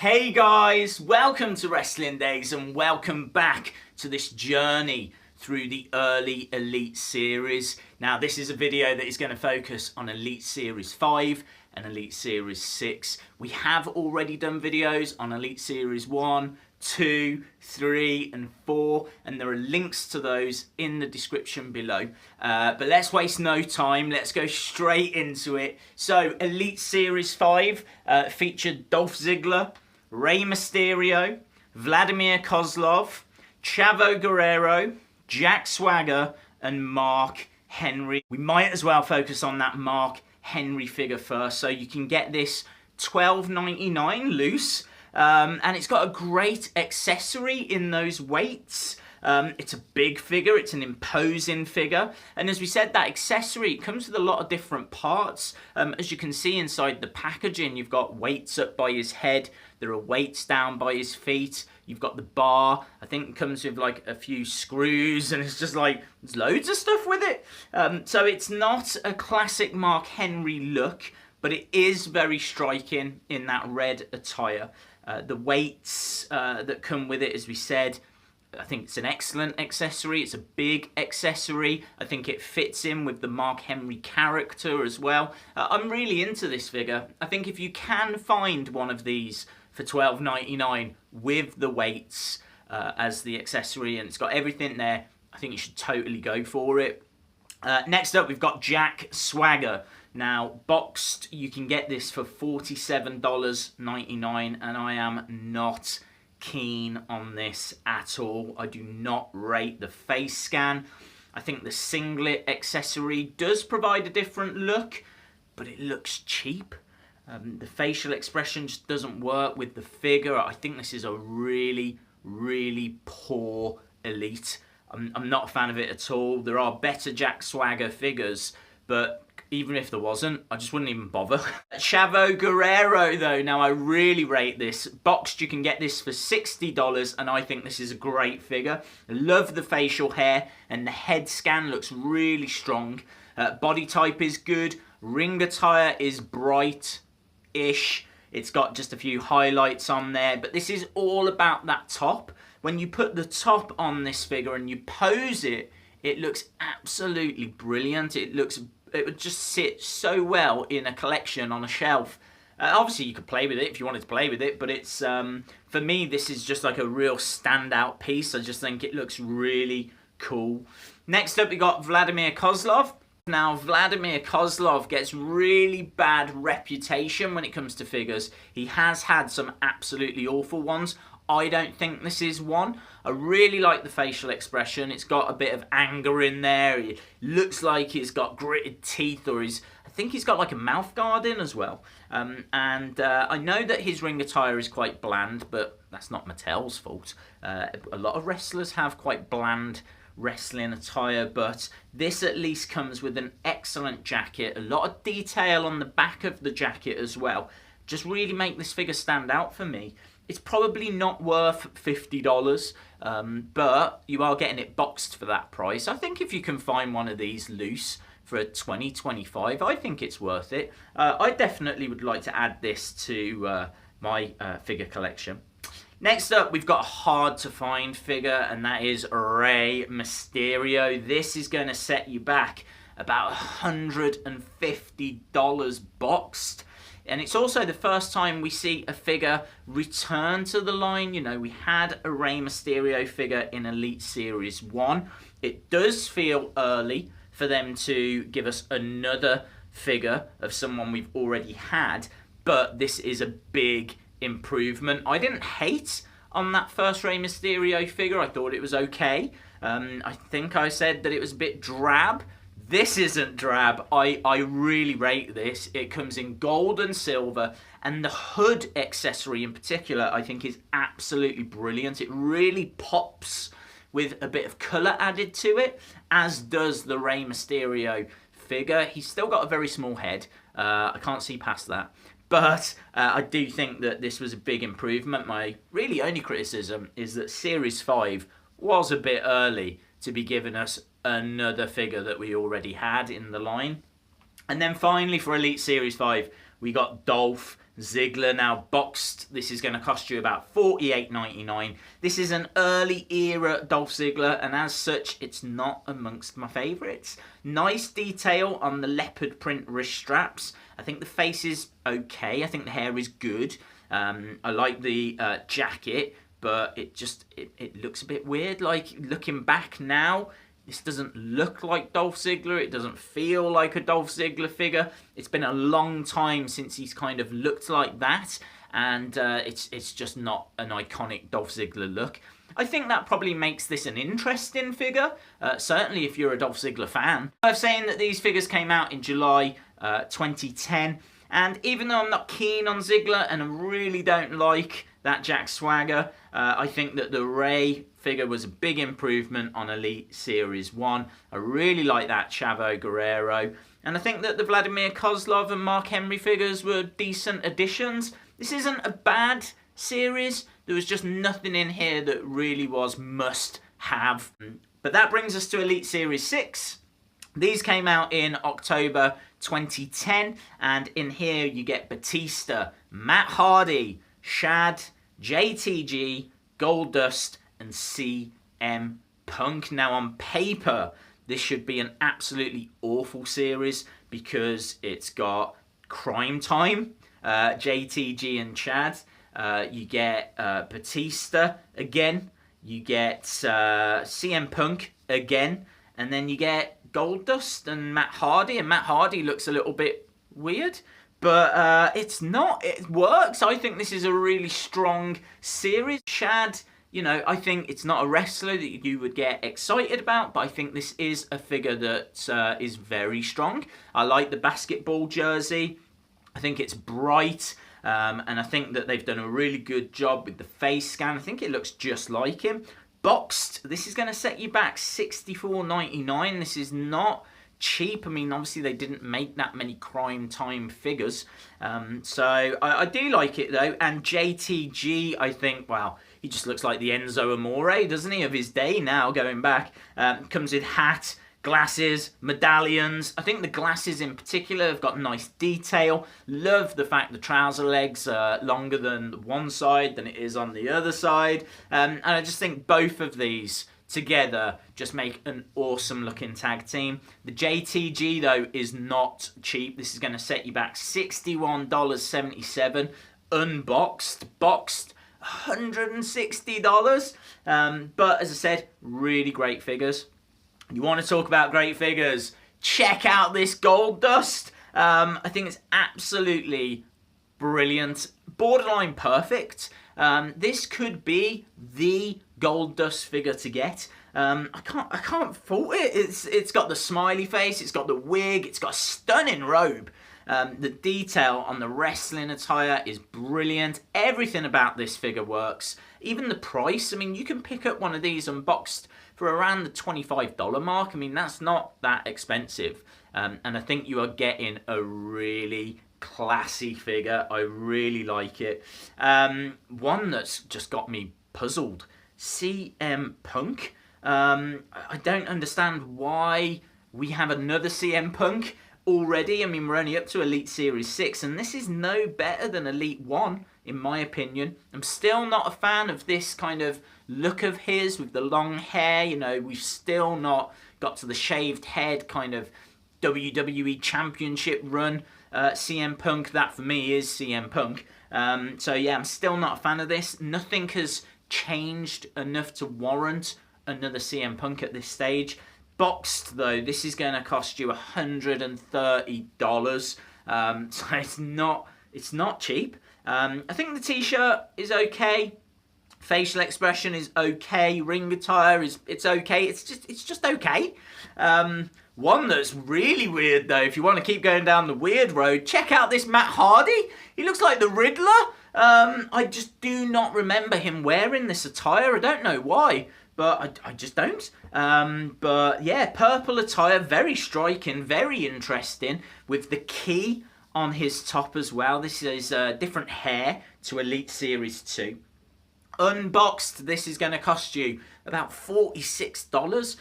Hey guys, welcome to Wrestling Days and welcome back to this journey through the early Elite Series. Now this is a video that is going to focus on Elite Series 5 and Elite Series 6. We have already done videos on Elite Series 1, 2, 3 and 4 and there are links to those in the description below. But let's waste no time, let's go straight into it. So Elite Series 5 featured Dolph Ziggler, Rey Mysterio, Vladimir Kozlov, Chavo Guerrero, Jack Swagger and Mark Henry. We might as well focus on that Mark Henry figure first. So you can get this $12.99 loose. And it's got a great accessory in those weights. It's a big figure, it's an imposing figure, and as we said, that accessory, it comes with a lot of different parts. As you can see inside the packaging, you've got weights up by his head, there are weights down by his feet, you've got the bar, I think it comes with like a few screws, and it's just like, there's loads of stuff with it. So it's not a classic Mark Henry look, but it is very striking in that red attire. The weights that come with it, as we said, I think it's an excellent accessory. It's a big accessory. I think it fits in with the Mark Henry character as well. I'm really into this figure. I think if you can find one of these for $12.99 with the weights as the accessory, and it's got everything there, I think you should totally go for it. Next up, we've got Jack Swagger. Now, boxed, you can get this for $47.99, and I am not keen on this at all. I do not rate the face scan. I think the singlet accessory does provide a different look, but it looks cheap. The facial expression just doesn't work with the figure. I think this is a really, really poor Elite. I'm not a fan of it at all. There are better Jack Swagger figures, but even if there wasn't, I just wouldn't even bother. Chavo Guerrero though, now I really rate this. Boxed, you can get this for $60 and I think this is a great figure. I love the facial hair and the head scan looks really strong. Body type is good. Ring attire is bright-ish. It's got just a few highlights on there, but this is all about that top. When you put the top on this figure and you pose it, it looks absolutely brilliant. It would just sit so well in a collection on a shelf. Obviously, you could play with it if you wanted to play with it, but it's for me, this is just like a real standout piece. I just think it looks really cool. Next up, we got Vladimir Kozlov. Now, Vladimir Kozlov gets really bad reputation when it comes to figures. He has had some absolutely awful ones. I don't think this is one. I really like the facial expression. It's got a bit of anger in there. It looks like he's got gritted teeth, or I think he's got like a mouth guard in as well. I know that his ring attire is quite bland, but that's not Mattel's fault. A lot of wrestlers have quite bland wrestling attire, but this at least comes with an excellent jacket, a lot of detail on the back of the jacket as well. Just really make this figure stand out for me. It's probably not worth $50, but you are getting it boxed for that price. I think if you can find one of these loose for $20, $25, I think it's worth it. I definitely would like to add this to my figure collection. Next up, we've got a hard to find figure, and that is Rey Mysterio. This is going to set you back about $150 boxed. And it's also the first time we see a figure return to the line. You know, we had a Rey Mysterio figure in Elite Series 1. It does feel early for them to give us another figure of someone we've already had, but this is a big improvement. I didn't hate on that first Rey Mysterio figure. I thought it was okay. I think I said that it was a bit drab. This isn't drab. I really rate this. It comes in gold and silver, and the hood accessory in particular I think is absolutely brilliant. It really pops with a bit of colour added to it, as does the Rey Mysterio figure. He's still got a very small head. I can't see past that. But I do think that this was a big improvement. My really only criticism is that Series 5 was a bit early to be giving us another figure that we already had in the line. And then finally for Elite Series 5, we got Dolph Ziggler. Now boxed, this is going to cost you about $48.99. This is an early era Dolph Ziggler, and as such, it's not amongst my favourites. Nice detail on the leopard print wrist straps. I think the face is okay. I think the hair is good. I like the jacket, but it looks a bit weird. Like, looking back now, this doesn't look like Dolph Ziggler. It doesn't feel like a Dolph Ziggler figure. It's been a long time since he's kind of looked like that, and it's just not an iconic Dolph Ziggler look. I think that probably makes this an interesting figure, certainly if you're a Dolph Ziggler fan. I'm saying that these figures came out in July 2010, and even though I'm not keen on Ziggler and I really don't like that Jack Swagger, I think that the Rey figure was a big improvement on Elite Series 1. I really like that Chavo Guerrero, and I think that the Vladimir Kozlov and Mark Henry figures were decent additions. This isn't a bad series. There was just nothing in here that really was must have. But that brings us to Elite Series 6. These came out in October 2010, and in here you get Batista, Matt Hardy, Shad, JTG, Goldust, and CM Punk. Now, on paper, this should be an absolutely awful series because it's got Crime Time, JTG and Chad. You get Batista again. You get CM Punk again. And then you get Goldust and Matt Hardy. And Matt Hardy looks a little bit weird, but it's not. It works. I think this is a really strong series. Shad, you know, I think it's not a wrestler that you would get excited about, but I think this is a figure that is very strong. I like the basketball jersey. I think it's bright, and I think that they've done a really good job with the face scan. I think it looks just like him. Boxed, this is going to set you back $64.99. This is not cheap. I mean, obviously they didn't make that many Crime Time figures, so I do like it though. And JTG, I think, wow, he just looks like the Enzo Amore, doesn't he, of his day now, going back. Comes with hat, glasses, medallions. I think the glasses in particular have got nice detail. Love the fact the trouser legs are longer than one side than it is on the other side. And I just think both of these together just make an awesome looking tag team. The JTG though is not cheap. This is going to set you back $61.77. Unboxed, boxed, $160. But as I said, really great figures. You want to talk about great figures? Check out this Goldust. I think it's absolutely brilliant, borderline perfect. This could be the Goldust figure to get. I can't fault it. It's got the smiley face. It's got the wig. It's got a stunning robe. The detail on the wrestling attire is brilliant. Everything about this figure works. Even the price. I mean, you can pick up one of these unboxed for around the $25 mark. I mean, that's not that expensive. And I think you are getting a really classy figure. I really like it. One that's just got me puzzled. CM Punk. I don't understand why we have another CM Punk already. I mean, we're only up to Elite Series 6, and this is no better than Elite 1, in my opinion. I'm still not a fan of this kind of look of his with the long hair. You know, we've still not got to the shaved head kind of WWE Championship run. CM Punk, that for me is CM Punk. So yeah, I'm still not a fan of this. Nothing has changed enough to warrant another CM Punk at this stage. Boxed though, this is going to cost you $130. So it's not cheap. I think the t-shirt is okay. Facial expression is okay. Ring attire it's okay. It's just okay. One that's really weird though, if you want to keep going down the weird road, check out this Matt Hardy. He looks like the Riddler. I just do not remember him wearing this attire. I don't know why, but I just don't. But yeah, purple attire, very striking, very interesting, with the key on his top as well. This is different hair to Elite Series 2. Unboxed, this is going to cost you about $46,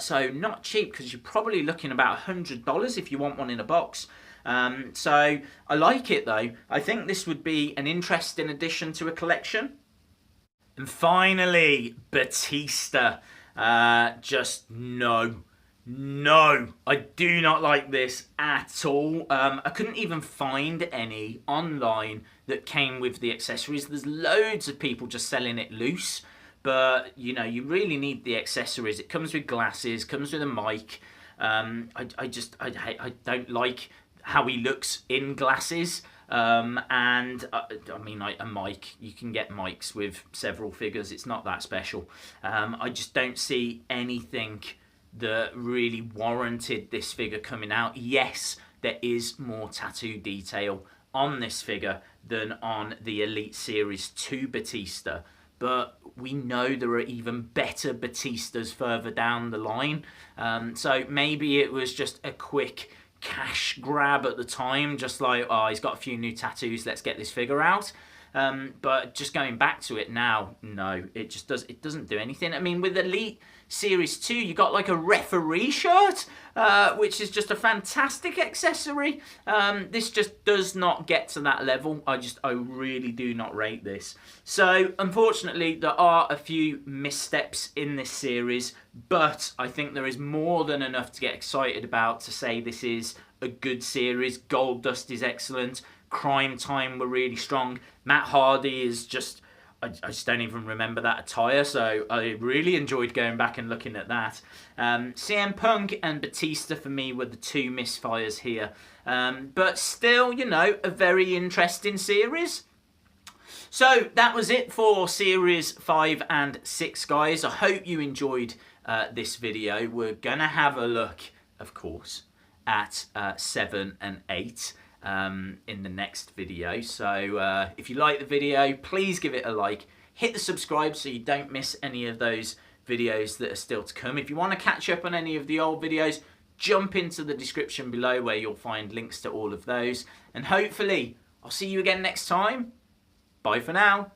so not cheap, because you're probably looking about $100 if you want one in a box. So I like it though. I think this would be an interesting addition to a collection. And finally, Batista. Just no. No, I do not like this at all. I couldn't even find any online that came with the accessories. There's loads of people just selling it loose. But, you know, you really need the accessories. It comes with glasses, comes with a mic. I don't like how he looks in glasses. I mean, a mic, you can get mics with several figures. It's not that special. I just don't see anything that really warranted this figure coming out. Yes, there is more tattoo detail on this figure than on the Elite Series 2 Batista, but we know there are even better Batistas further down the line. So maybe it was just a quick cash grab at the time, just like, oh, he's got a few new tattoos, let's get this figure out. But just going back to it now, no, it doesn't do anything. I mean, with Elite Series 2, you got like a referee shirt, which is just a fantastic accessory. This just does not get to that level. I really do not rate this. So, unfortunately, there are a few missteps in this series, but I think there is more than enough to get excited about to say this is a good series. Gold Dust is excellent. Crime Time were really strong. Matt Hardy is just, I just don't even remember that attire, so I really enjoyed going back and looking at that. CM Punk and Batista for me were the two misfires here. But still, you know, a very interesting series. So that was it for Series 5 and 6, guys. I hope you enjoyed this video. We're going to have a look, of course, at 7 and 8. In the next video. So if you like the video, please give it a like, hit the subscribe so you don't miss any of those videos that are still to come. If you want to catch up on any of the old videos, jump into the description below where you'll find links to all of those, and hopefully I'll see you again next time. Bye for now.